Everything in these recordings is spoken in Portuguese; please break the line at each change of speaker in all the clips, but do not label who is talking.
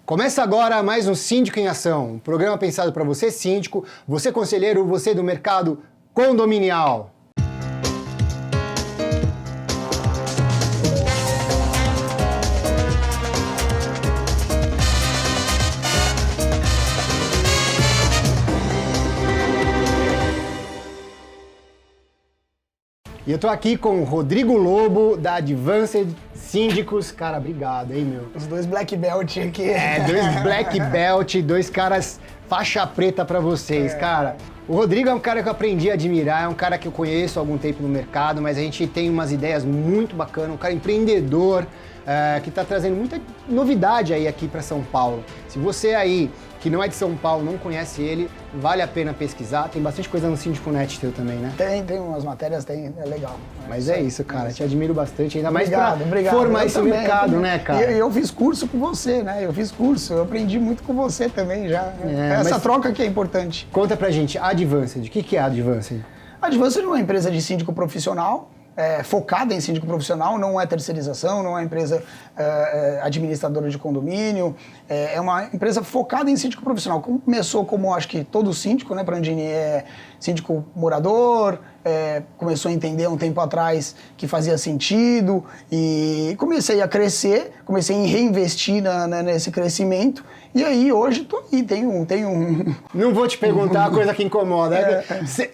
Começa agora mais um Síndico em Ação, um programa pensado para você síndico, você conselheiro, você do mercado condominial. E eu tô aqui com o Rodrigo Lobo, da Advanced Síndicos. Cara, obrigado, hein, meu?
Os dois Black Belt aqui.
Dois Black Belt, dois caras faixa preta pra vocês, cara. O Rodrigo é um cara que eu aprendi a admirar, é um cara que eu conheço há algum tempo no mercado, mas a gente tem umas ideias muito bacanas, um cara empreendedor, que tá trazendo muita novidade aí aqui pra São Paulo. Se você aí que não é de São Paulo, não conhece ele, vale a pena pesquisar. Tem bastante coisa no Síndico Net teu também, né?
Tem umas matérias, é legal.
Mas é isso, cara, te admiro bastante, ainda mais
obrigado.
pra formar esse mercado, né, cara?
E eu fiz curso com você, né? Eu aprendi muito com você também já. Essa troca que é importante.
Conta pra gente, a Advanced, o que é a Advanced?
A Advanced é uma empresa de síndico profissional, focada em síndico profissional, não é terceirização, não é empresa administradora de condomínio, é uma empresa focada em síndico profissional. Começou como, acho que todo síndico, né, Prandini, é síndico morador, começou a entender um tempo atrás que fazia sentido e comecei a crescer, comecei a reinvestir nesse crescimento. E aí, hoje, tô aí, tem um...
Não vou te perguntar a coisa que incomoda.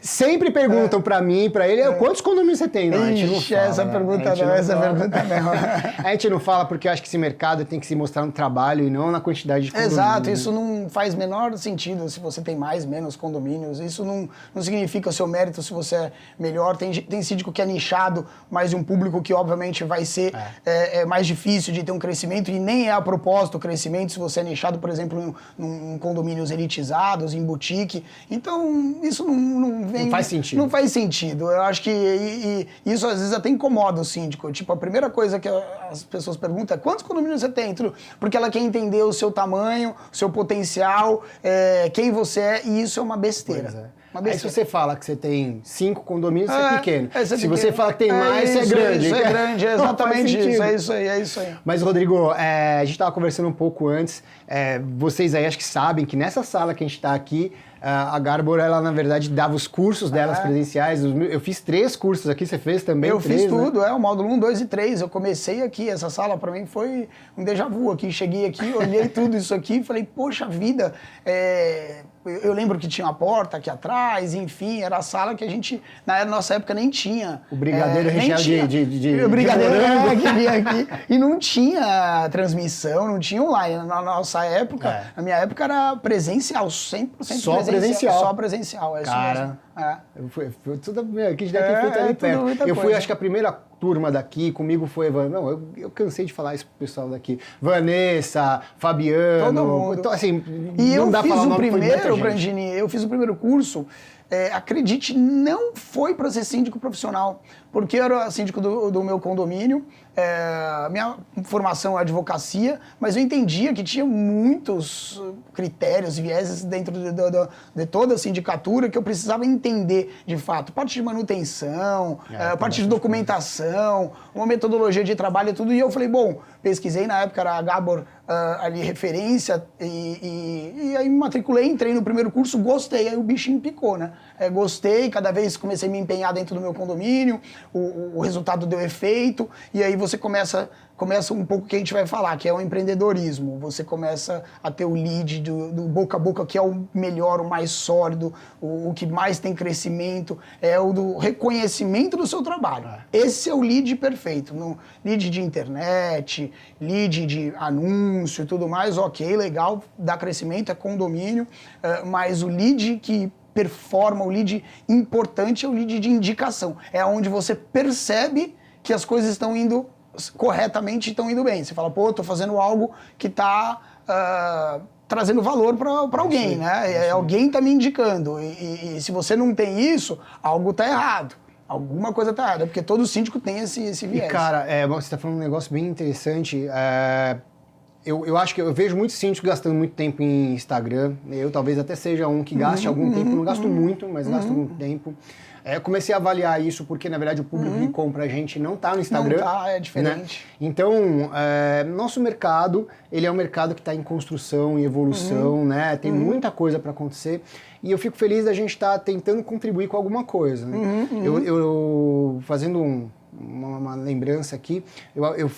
Sempre perguntam pra mim e pra ele, quantos condomínios você tem? Não, a gente não fala,
essa pergunta não.
A gente não fala porque eu acho que esse mercado tem que se mostrar no trabalho e não na quantidade de condomínios.
Exato, isso não faz menor sentido se você tem mais, menos condomínios. Isso não significa o seu mérito se você é melhor. Tem síndico que é nichado, mas de um público que, obviamente, vai ser mais difícil de ter um crescimento e nem é a propósito o crescimento se você é nichado, por exemplo, em condomínios elitizados, em boutique. Então, isso não
faz sentido.
Não faz sentido. Eu acho que isso, às vezes, até incomoda o síndico. Tipo, a primeira coisa que as pessoas perguntam é quantos condomínios você tem? Porque ela quer entender o seu tamanho, o seu potencial, quem você é, e isso é uma besteira.
Aí se você fala que você tem 5 condomínios, você é pequeno. Se você fala que tem mais, você é grande.
Isso é grande, é exatamente isso. É isso aí.
Mas, Rodrigo, a gente estava conversando um pouco antes, vocês aí acho que sabem que nessa sala que a gente está aqui, a Garbor, ela na verdade dava os cursos delas presenciais. Eu fiz 3 cursos aqui, você fez também?
Eu fiz tudo, o módulo 1, 2 e 3. Eu comecei aqui, essa sala pra mim foi um déjà vu aqui. Cheguei aqui, olhei tudo isso aqui e falei, poxa vida, eu lembro que tinha uma porta aqui atrás, enfim, era a sala que a gente, na nossa época, nem tinha.
O brigadeiro recheado de
o brigadeiro que vinha aqui. E não tinha transmissão, não tinha online. Na nossa época, na minha época, era presencial, 100% presencial. Só presencial, é isso mesmo.
Foi tudo que a gente deve ter feito ali perto. Eu fui, acho que a primeira turma daqui, comigo foi eu cansei de falar isso pro pessoal daqui. Vanessa, Fabiano.
Todo mundo.
Então, assim,
e
não
eu
dá
fiz
pra falar
o primeiro, Brandini, eu fiz o primeiro curso, acredite, não foi para ser síndico profissional, porque eu era síndico do meu condomínio, minha formação é advocacia, mas eu entendia que tinha muitos critérios, vieses dentro de toda a sindicatura que eu precisava entender, de fato, parte de manutenção, parte de documentação, uma metodologia de trabalho e tudo, e eu falei, bom, pesquisei, na época era a Gabor ali referência, e aí me matriculei, entrei no primeiro curso, gostei, aí o bichinho picou, né? Gostei, cada vez comecei a me empenhar dentro do meu condomínio, o resultado deu efeito, e aí você começa um pouco o que a gente vai falar, que é o empreendedorismo. Você começa a ter o lead do boca a boca, que é o melhor, o mais sólido, o que mais tem crescimento, é o do reconhecimento do seu trabalho. Esse é o lead perfeito. No lead de internet, lead de anúncio e tudo mais, ok, legal, dá crescimento, é condomínio, mas o lead que performa, o lead importante é o lead de indicação. É onde você percebe que as coisas estão indo corretamente, estão indo bem. Você fala, pô, tô fazendo algo que está trazendo valor para alguém, né? Alguém está me indicando. E se você não tem isso, algo está errado. Alguma coisa está errada, porque todo síndico tem esse viés.
E, cara, você está falando um negócio bem interessante. eu acho que eu vejo muitos síndicos gastando muito tempo em Instagram. Eu talvez até seja um que gaste algum tempo. Não gasto muito, mas gasto algum tempo. Eu comecei a avaliar isso porque, na verdade, o público que compra a gente não está no Instagram.
Não tá, é diferente.
Né? Então, nosso mercado, ele é um mercado que está em construção, em evolução, né? Tem muita coisa para acontecer. E eu fico feliz da gente estar tentando contribuir com alguma coisa. Né? Eu fazendo uma lembrança aqui,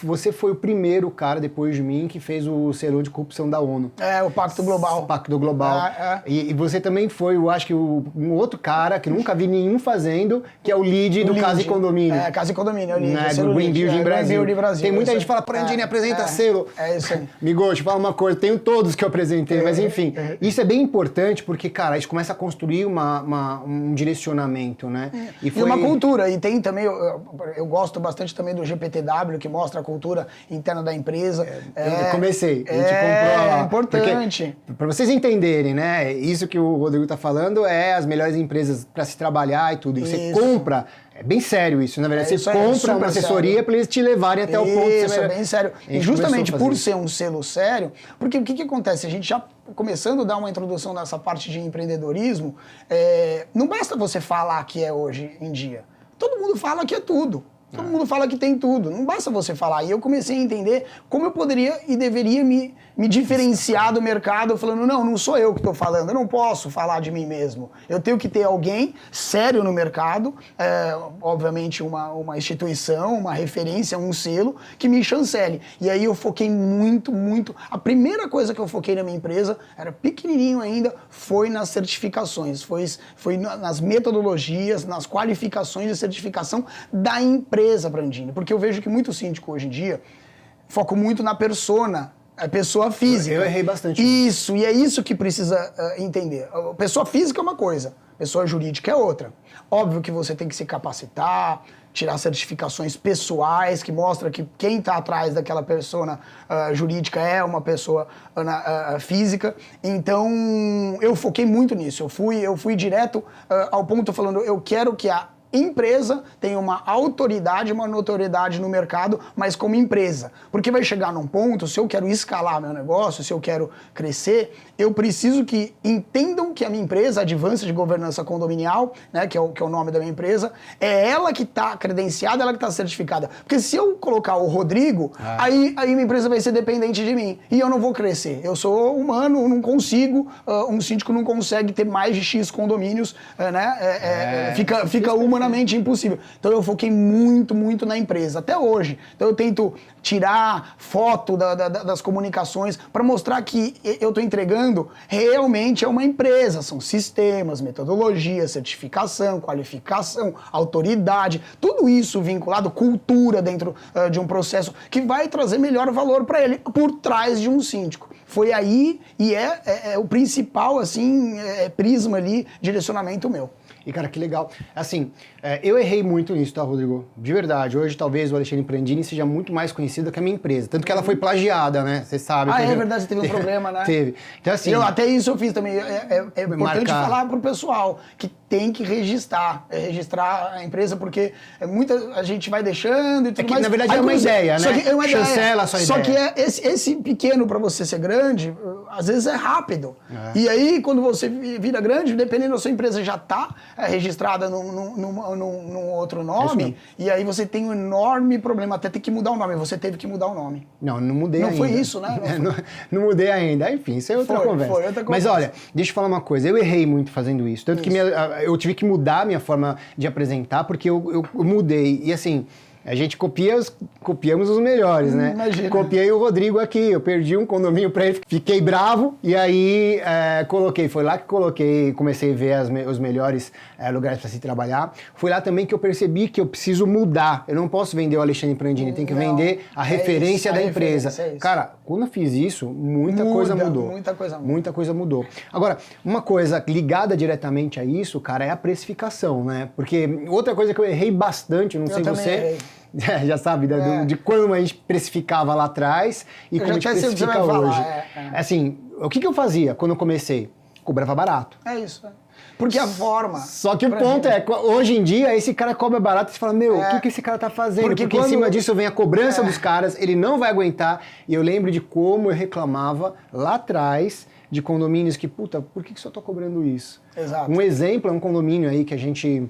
você foi o primeiro cara, depois de mim, que fez o selo de corrupção da ONU.
O Pacto Global.
O Pacto Global. E você também foi, eu acho que um outro cara, que nunca vi nenhum fazendo, que é o lead do Casa e Condomínio.
Casa e Condomínio, é o lead.
Né, do Green Building Brasil. Tem muita gente que fala, Prandini, apresenta selo.
É isso aí.
Migo, te fala uma coisa, tenho todos que eu apresentei, mas enfim, isso é bem importante porque, cara, a gente começa a construir um direcionamento, né?
E uma cultura, e tem também, eu gosto bastante também do GPTW, que mostra a cultura interna da empresa.
Eu comecei, a gente comprou lá.
É importante.
Para vocês entenderem, né? Isso que o Rodrigo tá falando é as melhores empresas para se trabalhar e tudo. E você compra, é bem sério isso, na verdade. Você compra uma assessoria para eles te levarem até o ponto.
Isso, é bem sério. E justamente por ser um selo sério, porque o que acontece? A gente já começando a dar uma introdução nessa parte de empreendedorismo, não basta você falar que é hoje em dia. Todo mundo fala que é tudo. Todo mundo fala que tem tudo, não basta você falar. E eu comecei a entender como eu poderia e deveria me diferenciar do mercado, falando, não sou eu que estou falando, eu não posso falar de mim mesmo. Eu tenho que ter alguém sério no mercado, obviamente uma instituição, uma referência, um selo, que me chancele. E aí eu foquei muito. A primeira coisa que eu foquei na minha empresa, era pequenininho ainda, foi nas certificações, foi nas metodologias, nas qualificações de certificação da empresa, Prandini, porque eu vejo que muito síndico hoje em dia foca muito na persona, a pessoa física.
Eu errei bastante.
Isso, e é isso que precisa entender. A pessoa física é uma coisa, pessoa jurídica é outra. Óbvio que você tem que se capacitar, tirar certificações pessoais que mostram que quem está atrás daquela persona jurídica é uma pessoa física. Então, eu foquei muito nisso. Eu fui direto ao ponto falando, eu quero que a empresa tem uma autoridade, uma notoriedade no mercado, mas como empresa. Porque vai chegar num ponto, se eu quero escalar meu negócio, se eu quero crescer, eu preciso que entendam que a minha empresa, Advances Governança Condominial, né, que é o nome da minha empresa, é ela que está credenciada, ela que está certificada. Porque se eu colocar o Rodrigo, aí minha empresa vai ser dependente de mim. E eu não vou crescer. Eu sou humano, não consigo, um síndico não consegue ter mais de X condomínios, né? Fica humanamente impossível. Então eu foquei muito na empresa, até hoje. Então eu tento tirar foto das comunicações para mostrar que eu estou entregando realmente é uma empresa. São sistemas, metodologia, certificação, qualificação, autoridade, tudo isso vinculado, cultura dentro de um processo que vai trazer melhor valor para ele por trás de um síndico. Foi aí e é o principal assim, prisma ali, direcionamento meu.
E, cara, que legal. Assim, eu errei muito nisso, tá, Rodrigo? De verdade. Hoje, talvez, o Alexandre Prandini seja muito mais conhecido que a minha empresa. Tanto que ela foi plagiada, né? Você sabe.
É verdade, você teve um problema, né?
Teve. Então, assim...
até isso eu fiz também. É importante falar pro pessoal que tem que registrar a empresa, porque a gente vai deixando e tudo mais.
Na verdade, é uma ideia, né?
É uma
Chancela a sua
ideia. Só
ideia.
que esse pequeno para você ser grande, às vezes é rápido. E aí, quando você vira grande, dependendo da sua empresa já tá registrada num outro nome, e aí você tem um enorme problema, até ter que mudar o nome. Você teve que mudar o nome.
Não mudei ainda.
Não foi isso, né?
Não mudei ainda. Enfim, isso é outra conversa.
Foi outra
Mas olha, deixa eu falar uma coisa. Eu errei muito fazendo isso. Tanto que eu tive que mudar a minha forma de apresentar, porque eu mudei. E assim... A gente copiamos os melhores, né?
Imagina.
Copiei o Rodrigo aqui, eu perdi um condomínio pra ele, fiquei bravo e aí foi lá que comecei a ver os melhores lugares para se trabalhar. Foi lá também que eu percebi que eu preciso mudar. Eu não posso vender o Alexandre Prandini, tem que vender a referência da empresa. Cara, quando eu fiz isso, muita coisa mudou. Muita coisa mudou. Agora, uma coisa ligada diretamente a isso, cara, é a precificação, né? Porque outra coisa que eu errei bastante, não sei você... Errei. Já sabe, de quando a gente precificava lá atrás e como a gente precifica hoje. Assim, o que eu fazia quando eu comecei? Cobrava barato.
É isso. Porque a forma...
Só que o ponto é, hoje em dia, esse cara cobra barato e você fala, meu, o que esse cara tá fazendo? Porque
quando...
em cima disso vem a cobrança dos caras, ele não vai aguentar. E eu lembro de como eu reclamava lá atrás de condomínios que, puta, por que só tô cobrando isso?
Exato.
Um exemplo é um condomínio aí que a gente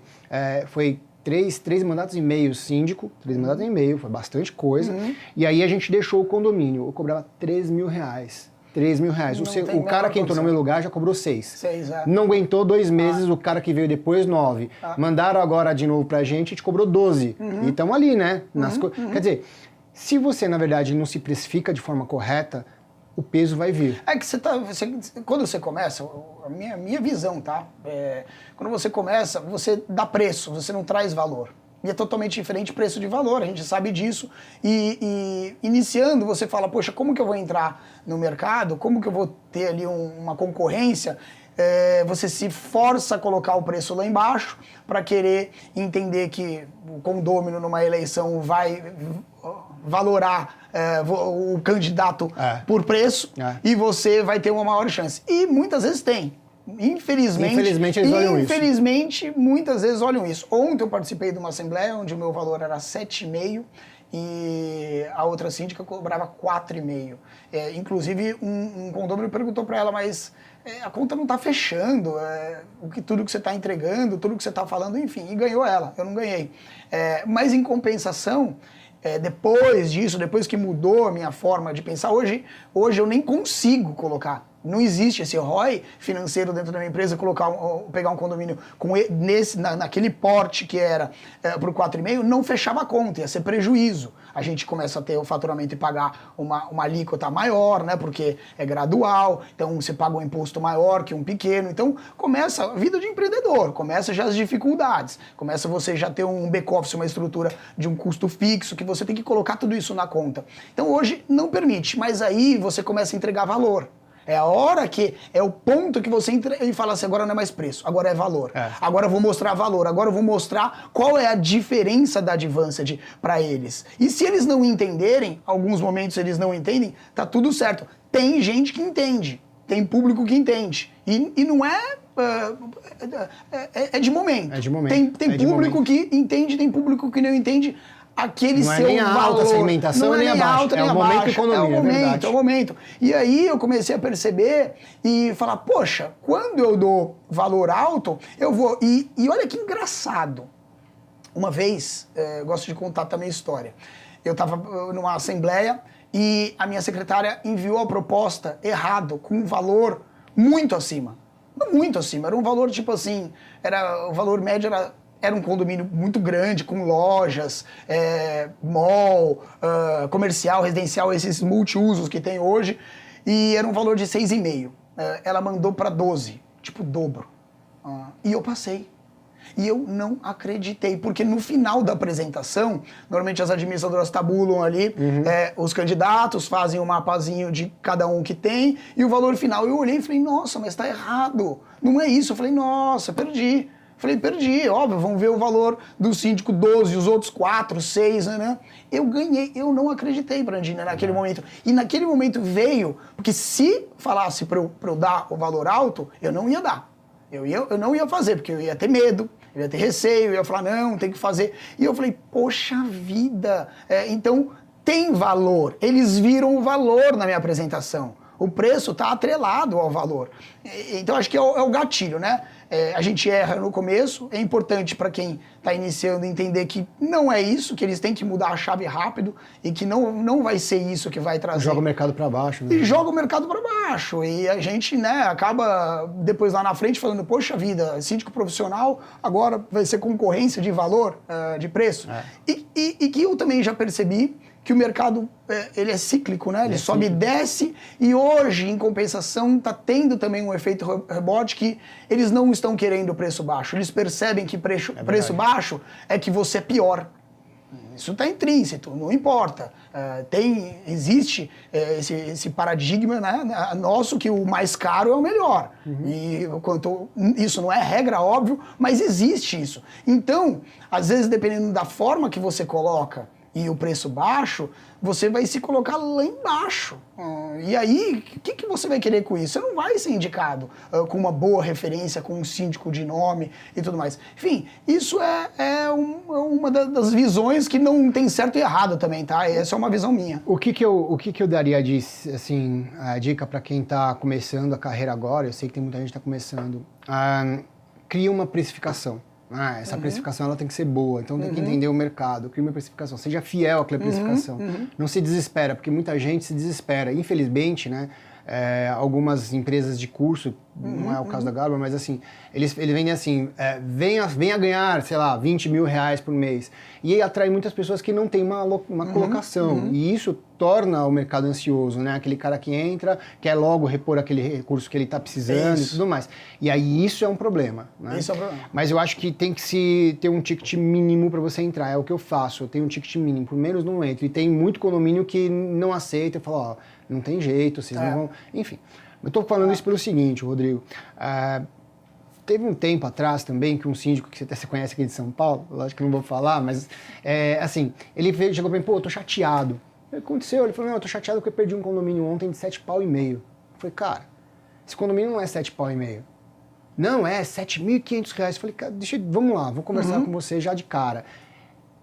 foi... Três mandatos e meio síndico, 3 mandatos e meio, foi bastante coisa. E aí a gente deixou o condomínio, eu cobrava R$3.000. O cara que entrou no meu lugar já cobrou 6. Não aguentou 2 meses, o cara que veio depois, 9. Mandaram agora de novo pra gente, a gente cobrou 12. E estamos ali, né? Quer dizer, se você, na verdade, não se precifica de forma correta, o peso vai vir.
É que quando você começa, a minha visão, tá? Quando você começa, você dá preço, você não traz valor. E é totalmente diferente preço de valor, a gente sabe disso. E iniciando, você fala, poxa, como que eu vou entrar no mercado? Como que eu vou ter ali uma concorrência? Você se força a colocar o preço lá embaixo para querer entender que o condômino numa eleição vai valorar o candidato por preço e você vai ter uma maior chance. E muitas vezes tem. Infelizmente
eles olham isso.
Infelizmente, muitas vezes olham isso. Ontem eu participei de uma assembleia onde o meu valor era 7,5 e a outra síndica cobrava 4,5. Inclusive, um condomínio perguntou para ela, mas a conta não está fechando, tudo que você está entregando, tudo que você está falando, enfim, e ganhou ela, eu não ganhei. Mas em compensação, depois disso, depois que mudou a minha forma de pensar, hoje eu nem consigo colocar. Não existe esse ROI financeiro dentro da minha empresa, pegar um condomínio naquele porte que era para o 4,5, não fechava a conta, ia ser prejuízo. A gente começa a ter o faturamento e pagar uma alíquota maior, né, porque é gradual, então você paga um imposto maior que um pequeno. Então começa a vida de empreendedor, começa já as dificuldades, começa você já ter um back-office, uma estrutura de um custo fixo, que você tem que colocar tudo isso na conta. Então hoje não permite, mas aí você começa a entregar valor. É a hora que, é o ponto que você entra e fala assim, agora não é mais preço, agora é valor. Agora eu vou mostrar valor, agora eu vou mostrar qual é a diferença da Advanced para eles. E se eles não entenderem, alguns momentos eles não entendem, tá tudo certo. Tem gente que entende, tem público que entende. E não é de momento.
É de momento.
Tem público que entende, tem público que não entende. Aquele
não
seu
é nem a alta
valor,
segmentação, nem a baixa. É o momento econômico, é verdade.
É o momento. E aí eu comecei a perceber e falar, poxa, quando eu dou valor alto, eu vou... E olha que engraçado. Uma vez, eu gosto de contar também a história. Eu estava numa assembleia e a minha secretária enviou a proposta errado, com um valor muito acima. Muito acima. Era um valor tipo assim, o valor médio era um condomínio muito grande, com lojas, mall, comercial, residencial, esses multiusos que tem hoje, e era um valor de 6,5. Ela mandou para 12, tipo dobro. E eu passei. E eu não acreditei, porque no final da apresentação, normalmente as administradoras tabulam ali, os candidatos fazem um mapazinho de cada um que tem, e o valor final. Eu olhei e falei, nossa, mas tá errado. Não é isso. Eu falei, nossa, perdi. Falei, perdi, óbvio, vamos ver o valor do síndico 12, os outros 4, 6, né? Eu ganhei, eu não acreditei, Brandina, naquele momento. E naquele momento veio, porque se falasse para eu dar o valor alto, eu não ia dar. Eu não ia fazer, porque eu ia ter medo, eu ia ter receio, eu ia falar, não, tem que fazer. E eu falei, poxa vida, então tem valor. Eles viram o valor na minha apresentação. O preço está atrelado ao valor. Então, acho que é o gatilho, né? A gente erra no começo, é importante para quem está iniciando entender que não é isso, que eles têm que mudar a chave rápido e que não vai ser isso que vai trazer.
Joga o mercado para baixo. Né?
E joga o mercado para baixo. E a gente, né, acaba depois lá na frente falando, poxa vida, síndico profissional agora vai ser concorrência de valor, de preço. E que eu também já percebi que o mercado ele é cíclico, né? Ele sobe e desce, e hoje, em compensação, está tendo também um efeito rebote que eles não estão querendo preço baixo. Eles percebem que preço baixo é que você é pior. Isso está intrínseco, não importa. Existe esse paradigma, né, nosso que o mais caro é o melhor. E isso não é regra, óbvio, mas existe isso. Então, às vezes, dependendo da forma que você coloca e o preço baixo, você vai se colocar lá embaixo. E aí, o que você vai querer com isso? Você não vai ser indicado com uma boa referência, com um síndico de nome e tudo mais. Enfim, isso é uma das visões que não tem certo e errado também, tá? Essa é uma visão minha.
O que eu daria de, assim, a dica para quem está começando a carreira agora, eu sei que tem muita gente que está começando, cria uma precificação. Essa precificação ela tem que ser boa, então tem que entender o mercado, cria uma precificação, seja fiel àquela precificação, não se desespera, porque muita gente se desespera, infelizmente, né, algumas empresas de curso, não é o caso da Garber, mas assim, eles vendem assim, venha ganhar, sei lá, 20 mil reais por mês, e aí atrai muitas pessoas que não têm uma colocação, e isso torna o mercado ansioso, né, aquele cara que entra, quer logo repor aquele recurso que ele está precisando e tudo mais, e aí isso é um problema, né?
Isso é um problema.
Mas eu acho que tem que ter um ticket mínimo para você entrar, é o que eu faço, eu tenho um ticket mínimo, por menos não entro, e tem muito condomínio que não aceita, fala, ó, não tem jeito, vocês não vão... Enfim, eu estou falando isso pelo seguinte, Rodrigo. Teve um tempo atrás também que um síndico que você conhece aqui de São Paulo, lógico que não vou falar, mas assim, ele chegou para mim, pô, eu tô chateado. O que aconteceu? Ele falou, não, eu tô chateado porque eu perdi um condomínio ontem de 7,5 pau. Eu falei, cara, esse condomínio não é 7,5 pau. Não, é 7.500 reais. Eu falei, cara, vamos lá, vou conversar com você já de cara.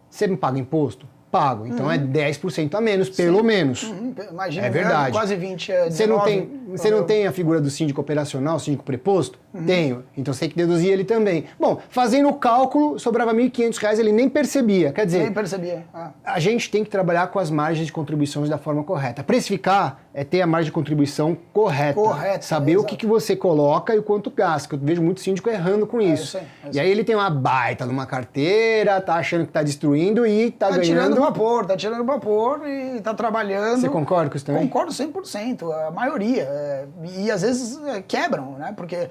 Você me paga imposto? Pago. Então é 10% a menos, pelo menos.
Imagina,
é verdade.
Quase 20.
Você não tem a figura do síndico operacional, síndico preposto? Tenho. Então você tem que deduzir ele também. Bom, fazendo o cálculo, sobrava R$ 1.500, ele nem percebia. Quer dizer,
nem percebia.
A gente tem que trabalhar com as margens de contribuições da forma correta. Precificar é ter a margem de contribuição correta. Saber o que você coloca e o quanto gasta. Que eu vejo muito síndico errando com isso. E aí ele tem uma baita numa carteira, tá achando que tá destruindo e tá ganhando...
Tá tirando vapor e tá trabalhando.
Você concorda com isso também?
Concordo 100%, a maioria. E às vezes quebram, né? Porque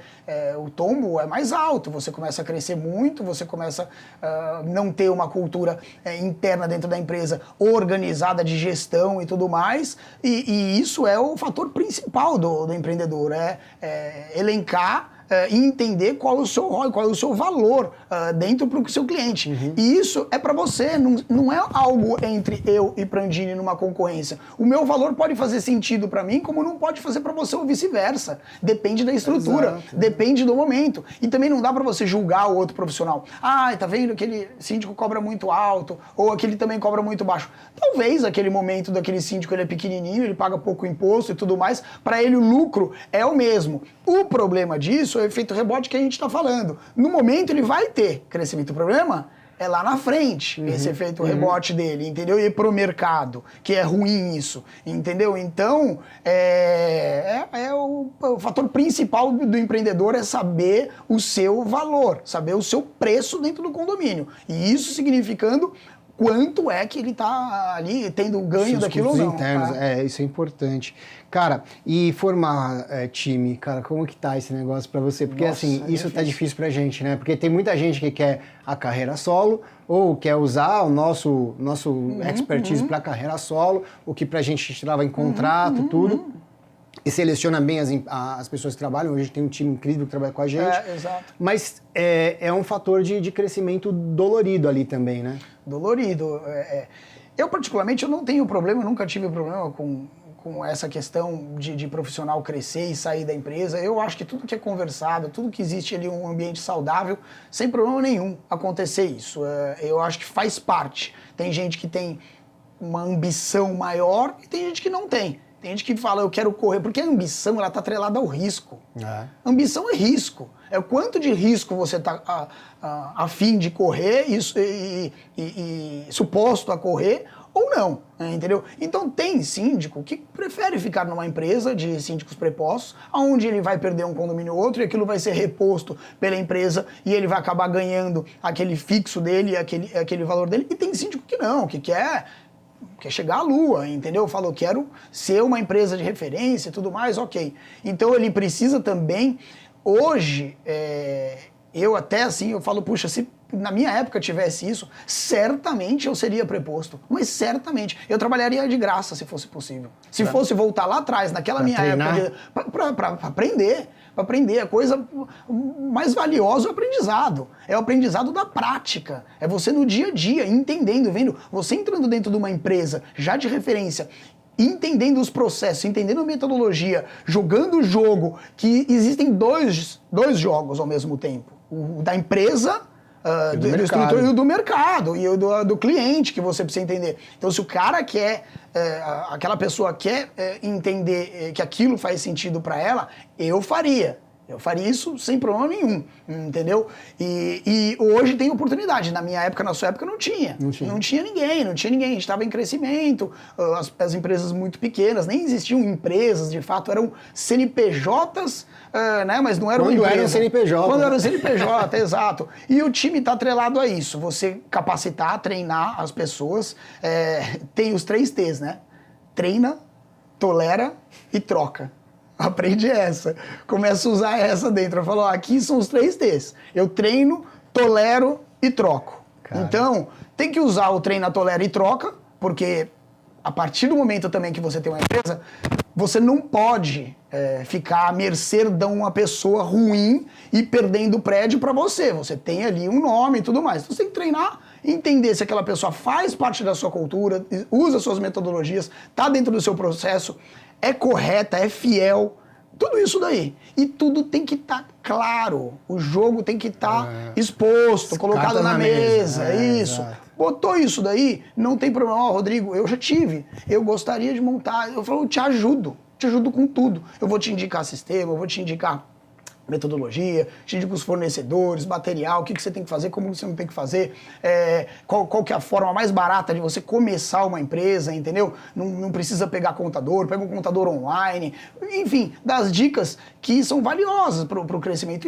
o tombo é mais alto, você começa a crescer muito, você começa a não ter uma cultura interna dentro da empresa organizada de gestão e tudo mais. E isso é o fator principal do empreendedor, elencar e entender qual é o seu ROI, qual é o seu valor dentro para o seu cliente. E isso é para você, não é algo entre eu e Prandini numa concorrência. O meu valor pode fazer sentido para mim, como não pode fazer para você ou vice-versa. Depende da estrutura, depende do momento. E também não dá para você julgar o outro profissional. Tá vendo, aquele síndico cobra muito alto, ou aquele também cobra muito baixo. Talvez aquele momento daquele síndico ele é pequenininho, ele paga pouco imposto e tudo mais, para ele o lucro é o mesmo. O problema disso é o efeito rebote que a gente está falando. No momento ele vai ter crescimento. O problema é lá na frente, esse efeito rebote dele, entendeu? E pro mercado, que é ruim isso, entendeu? Então, o fator principal do empreendedor é saber o seu valor, saber o seu preço dentro do condomínio. E isso significando quanto é que ele está ali tendo ganho daquilo ou não.
Internos, isso é importante. Cara, e formar time, cara, como que tá esse negócio pra você? Porque assim, isso tá difícil pra gente, né? Porque tem muita gente que quer a carreira solo, ou quer usar o nosso expertise pra carreira solo, o que pra gente tirava em contrato, tudo. E seleciona bem as pessoas que trabalham. Hoje tem um time incrível que trabalha com a gente.
Exato.
Mas é um fator de crescimento dolorido ali também, né?
Dolorido. Eu, particularmente, eu não tenho problema, eu nunca tive problema com essa questão de profissional crescer e sair da empresa. Eu acho que tudo que é conversado, tudo que existe ali um ambiente saudável, sem problema nenhum acontecer isso. Eu acho que faz parte. Tem gente que tem uma ambição maior e tem gente que não tem. Tem gente que fala, eu quero correr, porque a ambição ela está atrelada ao risco. Ambição é risco. É o quanto de risco você está a fim de correr e suposto a correr ou não, entendeu? Então tem síndico que prefere ficar numa empresa de síndicos prepostos, onde ele vai perder um condomínio ou outro e aquilo vai ser reposto pela empresa e ele vai acabar ganhando aquele fixo dele, aquele valor dele. E tem síndico que não, que quer chegar à lua, entendeu? Falou, quero ser uma empresa de referência e tudo mais, ok. Então ele precisa também, hoje, eu até assim, eu falo, puxa, se na minha época tivesse isso, certamente eu seria preposto, mas certamente, eu trabalharia de graça se fosse possível. Se fosse voltar lá atrás, naquela minha época, para aprender, para aprender. A coisa mais valiosa é o aprendizado. É o aprendizado da prática. É você no dia a dia, entendendo, vendo. Você entrando dentro de uma empresa já de referência, entendendo os processos, entendendo a metodologia, jogando o jogo, que existem dois jogos ao mesmo tempo. O da empresa, do mercado e o do cliente, que você precisa entender. Então, se o cara quer, aquela pessoa quer entender que aquilo faz sentido para ela, eu faria. Eu faria isso sem problema nenhum, entendeu? E hoje tem oportunidade. Na minha época, na sua época, não tinha. Não tinha ninguém. A gente estava em crescimento, as empresas muito pequenas, nem existiam empresas, de fato, eram CNPJs, né? Mas não eram
Quando era CNPJ.
Quando era CNPJ, exato. E o time está atrelado a isso. Você capacitar, treinar as pessoas. Tem os 3 T's, né? Treina, tolera e troca. Aprende essa. Começa a usar essa dentro. Eu falo, aqui são os 3 T's. Eu treino, tolero e troco. Cara. Então, tem que usar o treina, tolera e troca, porque a partir do momento também que você tem uma empresa, você não pode ficar à mercê de uma pessoa ruim e perdendo o prédio para você. Você tem ali um nome e tudo mais. Então, você tem que treinar, entender se aquela pessoa faz parte da sua cultura, usa suas metodologias, está dentro do seu processo, é correta, é fiel, tudo isso daí. E tudo tem que estar claro. O jogo tem que estar exposto, colocado na mesa. Isso. Exato. Botou isso daí, não tem problema. Rodrigo, eu já tive. Eu gostaria de montar. Eu falo, eu te ajudo com tudo. Eu vou te indicar sistema, eu vou te indicar metodologia, te indico os fornecedores, material, o que você tem que fazer, como você não tem que fazer, qual que é a forma mais barata de você começar uma empresa, entendeu? Não precisa pegar contador, pega um contador online, enfim, das dicas que são valiosas para o crescimento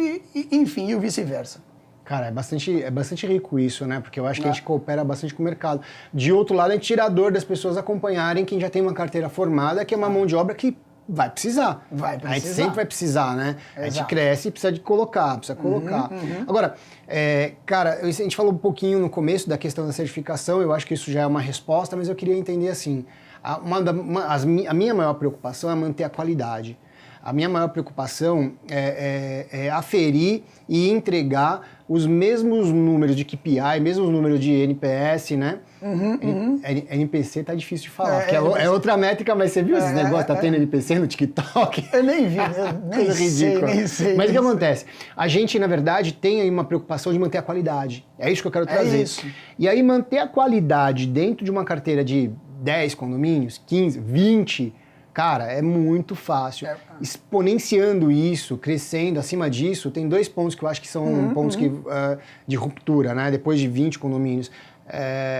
enfim, e o vice-versa.
Cara, é bastante rico isso, né? Porque eu acho que a gente coopera bastante com o mercado. De outro lado, a gente tira a dor das pessoas acompanharem quem já tem uma carteira formada, que é uma mão de obra que vai precisar. A gente sempre vai precisar, né? Exato. A gente cresce e precisa de colocar, Agora, cara, a gente falou um pouquinho no começo da questão da certificação, eu acho que isso já é uma resposta, mas eu queria entender assim, a minha maior preocupação é manter a qualidade. A minha maior preocupação é aferir e entregar os mesmos números de KPI, mesmos números de NPS, né? NPC tá difícil de falar, porque é outra métrica, mas você viu esses negócios? Tá tendo NPC no TikTok?
Eu nem vi, nem sei.
Mas o que acontece? A gente, na verdade, tem aí uma preocupação de manter a qualidade. É isso que eu quero trazer.
Isso.
E aí, manter a qualidade dentro de uma carteira de 10 condomínios, 15, 20... Cara, é muito fácil. Exponenciando isso, crescendo acima disso, tem 2 pontos que eu acho que são pontos de ruptura, né? Depois de 20 condomínios.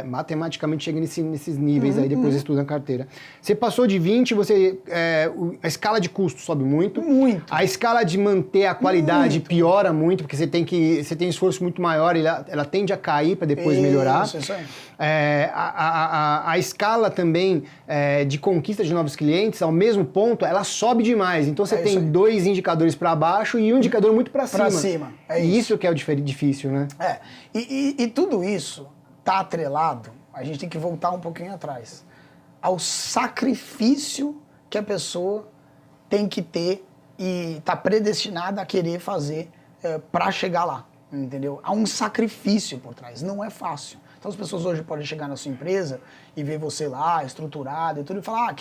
Matematicamente chega nesses níveis aí, depois você estuda na carteira. Você passou de 20, a escala de custo sobe muito. A escala de manter a qualidade piora muito, porque você tem um esforço muito maior e ela tende a cair para depois melhorar.
Isso aí.
A escala também de conquista de novos clientes, ao mesmo ponto, ela sobe demais. Então você tem 2 indicadores para baixo e um indicador muito para cima. E isso que é o difícil, né?
E tudo isso está atrelado, a gente tem que voltar um pouquinho atrás, ao sacrifício que a pessoa tem que ter e está predestinada a querer fazer para chegar lá, entendeu? Há um sacrifício por trás, não é fácil. Então as pessoas hoje podem chegar na sua empresa e ver você lá, estruturado e tudo, e falar,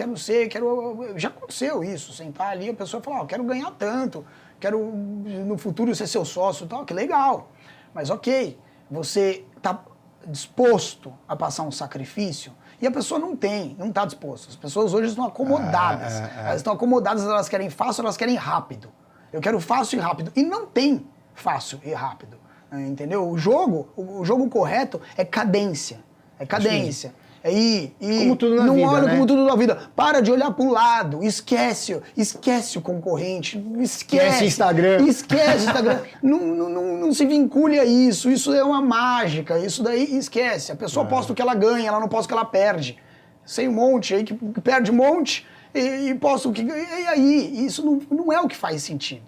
já aconteceu isso, sentar ali, a pessoa fala, quero ganhar tanto, quero no futuro ser seu sócio e tal, que legal. Mas ok, você está disposto a passar um sacrifício e a pessoa não está disposta. As pessoas hoje estão acomodadas. Elas estão acomodadas, elas querem fácil, elas querem rápido. Eu quero fácil e rápido. E não tem fácil e rápido. Entendeu? O jogo correto é cadência. É cadência. É ir.
Como tudo na vida,
olha
né?
como tudo na vida. Para de olhar para o lado. Esquece o concorrente. Esquece
Instagram.
Não se vincule a isso. Isso é uma mágica. Isso daí esquece. A pessoa posta o que ela ganha, ela não posta o que ela perde. Sei um monte aí que perde um monte e posta o que ganha. E aí? Isso não é o que faz sentido.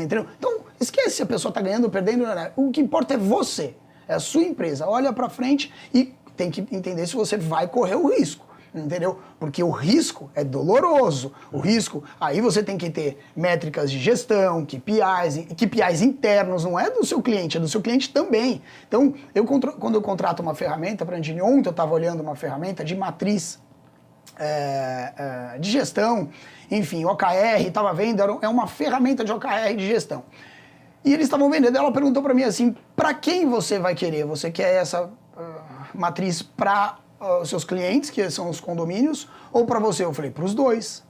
Entendeu? Então, esquece se a pessoa está ganhando ou perdendo. O que importa é você. É a sua empresa. Olha para frente e tem que entender se você vai correr o risco. entendeu? Porque o risco é doloroso. O risco, aí você tem que ter métricas de gestão, KPIs internos, não é do seu cliente, é do seu cliente também. Então, quando eu contrato uma ferramenta, para ontem eu estava olhando uma ferramenta de matriz de gestão, enfim, OKR, estava vendo, é uma ferramenta de OKR de gestão. E eles estavam vendendo, ela perguntou para mim assim, para quem você vai querer? Você quer essa matriz para os seus clientes, que são os condomínios, ou para você? Eu falei, para os dois.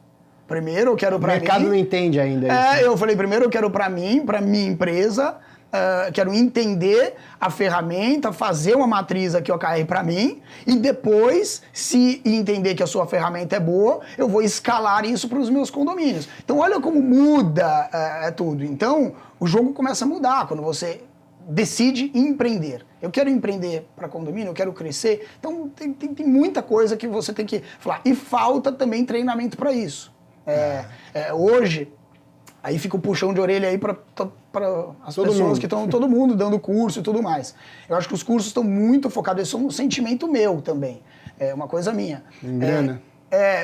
Primeiro eu quero para mim...
O mercado não entende ainda isso.
Eu falei, primeiro eu quero para mim, para minha empresa, quero entender a ferramenta, fazer uma matriz aqui OKR para mim, e depois, se entender que a sua ferramenta é boa, eu vou escalar isso para os meus condomínios. Então olha como muda tudo. Então o jogo começa a mudar quando você decide empreender. Eu quero empreender para condomínio, eu quero crescer. Então tem muita coisa que você tem que falar. E falta também treinamento para isso. Hoje, aí fica o puxão de orelha aí para as pessoas que estão, todo mundo dando curso e tudo mais. Eu acho que os cursos estão muito focados, isso é um sentimento meu também, é uma coisa minha.
Em grana?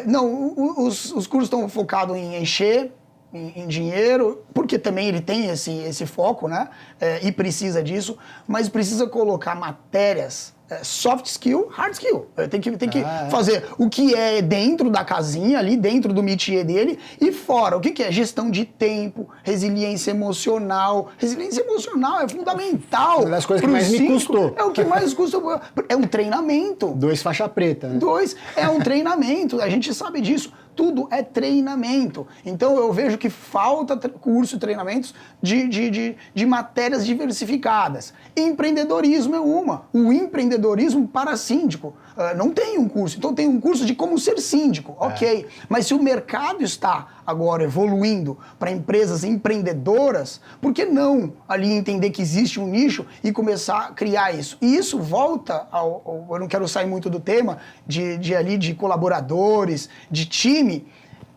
Não, os cursos estão focados em encher, em dinheiro, porque também ele tem esse foco, né? E precisa disso, mas precisa colocar matérias, soft skill, hard skill. Tem que fazer o que é dentro da casinha, ali dentro do métier dele, e fora. O que é? Gestão de tempo, resiliência emocional. Resiliência emocional é fundamental.
Uma das coisas que mais me custou.
É o que mais custa. É um treinamento.
2 faixa preta, né?
2 é um treinamento, a gente sabe disso. Tudo é treinamento. Então eu vejo que falta curso e treinamentos de matérias diversificadas. Empreendedorismo é uma. O empreendedorismo para síndico. Não tem um curso. Então tem um curso de como ser síndico. Ok. Mas se o mercado está agora evoluindo para empresas empreendedoras, por que não ali entender que existe um nicho e começar a criar isso? E isso volta eu não quero sair muito do tema de colaboradores, de time.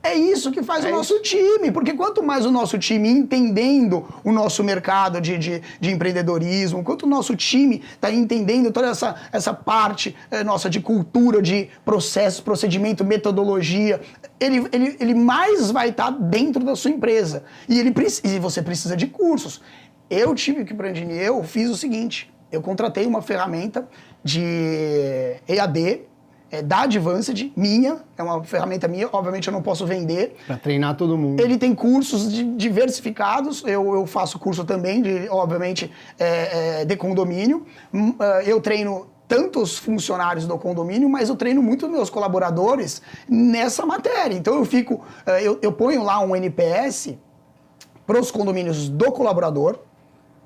É isso que faz o nosso time, porque quanto mais o nosso time entendendo o nosso mercado de empreendedorismo, quanto o nosso time está entendendo toda essa parte nossa de cultura, de processo, procedimento, metodologia, ele mais vai estar dentro da sua empresa. E você precisa de cursos. Eu tive que aprender, eu fiz o seguinte, eu contratei uma ferramenta de EAD, da Advanced, é uma ferramenta minha, obviamente eu não posso vender.
Para treinar todo mundo.
Ele tem cursos diversificados, eu faço curso também, obviamente, de condomínio. Eu treino tanto os funcionários do condomínio, mas eu treino muito meus colaboradores nessa matéria. Então eu ponho lá um NPS para os condomínios do colaborador,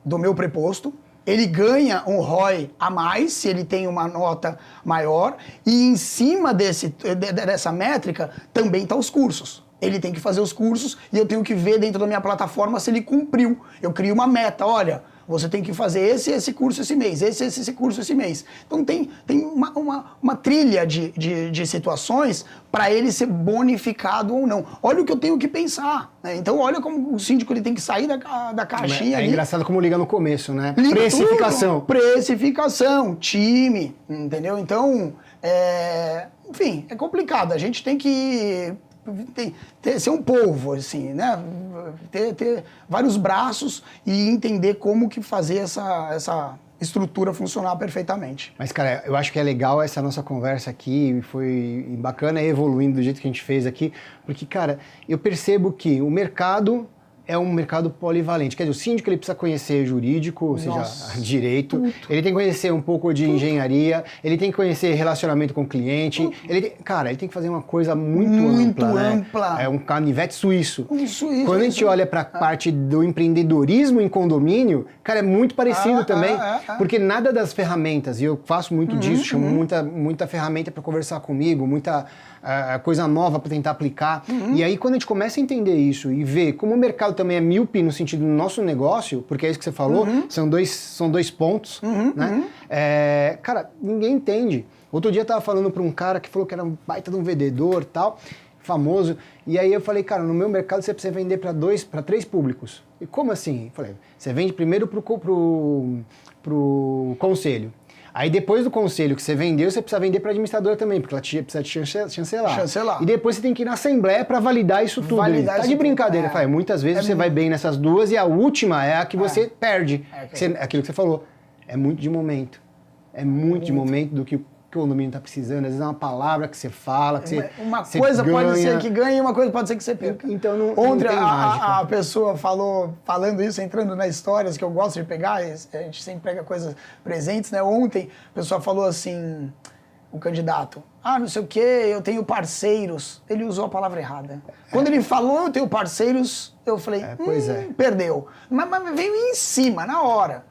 do meu preposto. Ele ganha um ROI a mais, se ele tem uma nota maior, e em cima dessa métrica também estão os cursos. Ele tem que fazer os cursos e eu tenho que ver dentro da minha plataforma se ele cumpriu. Eu crio uma meta, olha, você tem que fazer esse curso esse mês, esse curso esse mês. Então tem uma trilha de situações para ele ser bonificado ou não. Olha o que eu tenho que pensar, né? Então olha como o síndico ele tem que sair da caixinha ali.
É engraçado como liga no começo, né?
Liga
precificação.
Tudo. Precificação, time, entendeu? Então, enfim, é complicado. A gente tem que ser um polvo, assim, né? Ter vários braços e entender como que fazer essa estrutura funcionar perfeitamente.
Mas, cara, eu acho que é legal essa nossa conversa aqui, foi bacana evoluindo do jeito que a gente fez aqui, porque, cara, eu percebo que o mercado é um mercado polivalente. Quer dizer, o síndico ele precisa conhecer jurídico, ou seja, direito, ele tem que conhecer um pouco de engenharia, ele tem que conhecer relacionamento com o cliente, ele tem que fazer uma coisa muito ampla. Né? É um canivete suíço. Quando a gente olha para a parte do empreendedorismo em condomínio, cara, é muito parecido também, porque nada das ferramentas, e eu faço muito disso, chamo muita ferramenta para conversar comigo, muita coisa nova para tentar aplicar. E aí, quando a gente começa a entender isso e ver como o mercado também é míope no sentido do nosso negócio, porque é isso que você falou, são dois pontos, né? Cara, ninguém entende. Outro dia eu tava falando para um cara que falou que era um baita de um vendedor tal, famoso, e aí eu falei, cara, no meu mercado você precisa vender para 3 públicos. E como assim? Eu falei, você vende primeiro pro conselho. Aí depois do conselho que você vendeu, você precisa vender para a administradora também, porque ela precisa te chancelar.
Chancelar.
E depois você tem que ir na assembleia para validar isso tudo.
Validar
tá
isso
de
tudo.
brincadeira, Fábio. Muitas vezes você vai bem nessas duas e a última é a que você perde. Aquilo que você falou. É muito de momento. É muito de momento do que o condomínio está precisando. Às vezes é uma palavra que você fala, que você
Uma
você
coisa
ganha.
pode ser que ganhe e uma coisa pode ser que você perca.
Então não
Ontem
tem mágica.
a pessoa falando isso, entrando nas histórias que eu gosto de pegar, a gente sempre pega coisas presentes, né? Ontem a pessoa falou assim, o candidato, não sei o que, eu tenho parceiros. Ele usou a palavra errada. Quando ele falou eu tenho parceiros, eu falei, perdeu. Mas veio em cima, na hora.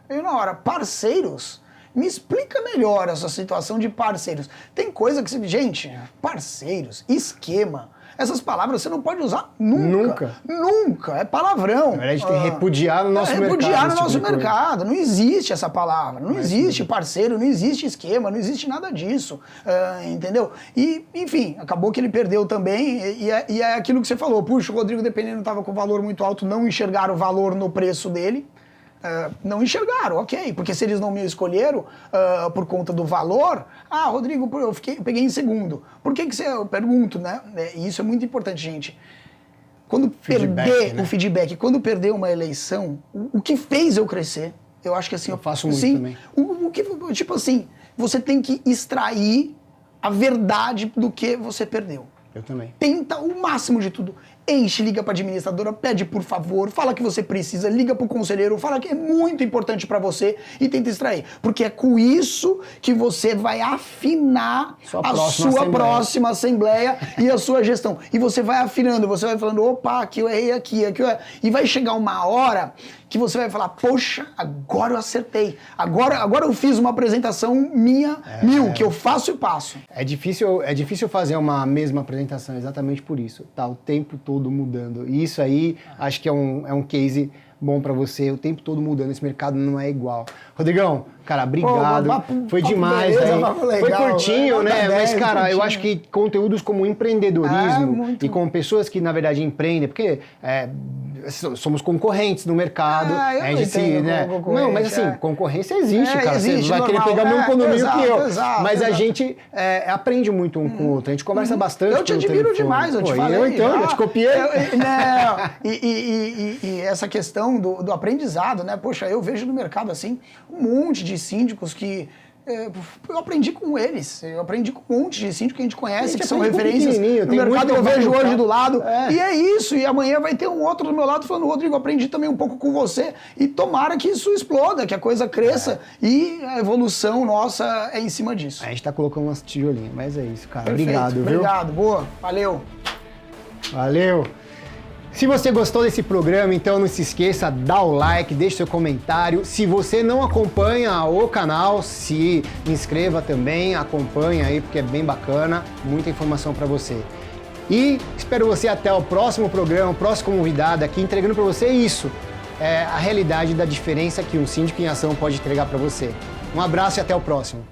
Parceiros? Me explica melhor essa situação de parceiros. Tem coisa que... Gente, parceiros, esquema... Essas palavras você não pode usar nunca. Nunca. É palavrão.
Na verdade, tem que repudiar no nosso mercado.
Repudiar no nosso mercado. Não existe essa palavra. Não existe parceiro, não existe esquema, não existe nada disso. Entendeu? E, enfim, acabou que ele perdeu também. E é aquilo que você falou. Puxa, o Rodrigo, dependendo, estava com valor muito alto, não enxergaram o valor no preço dele. Não enxergaram, ok, porque se eles não me escolheram por conta do valor, Rodrigo, eu peguei em segundo. Por que você, eu pergunto, né? E isso é muito importante, gente. Quando perder o feedback, quando perder uma eleição, o que fez eu crescer, eu acho que assim...
Eu faço muito também.
Tipo assim, você tem que extrair a verdade do que você perdeu.
Eu também.
Tenta o máximo de tudo. Enche, liga pra administradora, pede por favor, fala que você precisa, liga pro conselheiro, fala que é muito importante pra você e tenta extrair. Porque é com isso que você vai afinar a sua próxima assembleia e a sua gestão. E você vai afinando, você vai falando, opa, aqui eu errei, aqui eu errei. E vai chegar uma hora que você vai falar, poxa, agora eu acertei. Agora eu fiz uma apresentação minha, que eu faço e passo.
É difícil fazer uma mesma apresentação, exatamente por isso. Tá o tempo todo mudando. E isso aí, acho que é um case bom pra você, o tempo todo mudando. Esse mercado não é igual. Rodrigão, cara, obrigado. Foi demais, velho. Foi curtinho, né? Mas, cara, eu acho que conteúdos como empreendedorismo e com pessoas que, na verdade, empreendem, porque somos concorrentes no mercado. Não, mas assim, concorrência existe, cara. Existe, você vai querer pegar o mesmo condomínio que eu. Mas a gente aprende muito um com o outro. A gente conversa bastante.
Eu te admiro demais, eu te falei.
Eu te copiei.
E essa questão do aprendizado, né? Poxa, eu vejo no mercado, assim, um monte de síndicos que... eu aprendi com eles, eu aprendi com um monte de síndicos que a gente conhece, que são referências no mercado, eu vejo hoje do lado, e é isso, e amanhã vai ter um outro do meu lado falando, Rodrigo, eu aprendi também um pouco com você, e tomara que isso exploda, que a coisa cresça, e a evolução nossa é em cima disso.
A gente tá colocando umas tijolinhas, mas é isso, cara.
Perfeito.
Obrigado, viu?
Obrigado, boa, valeu.
Valeu. Se você gostou desse programa, então não se esqueça, dá o like, deixe seu comentário. Se você não acompanha o canal, se inscreva também, acompanha aí porque é bem bacana, muita informação para você. E espero você até o próximo programa, próximo convidado aqui, entregando para você isso, a realidade da diferença que um síndico em ação pode entregar para você. Um abraço e até o próximo.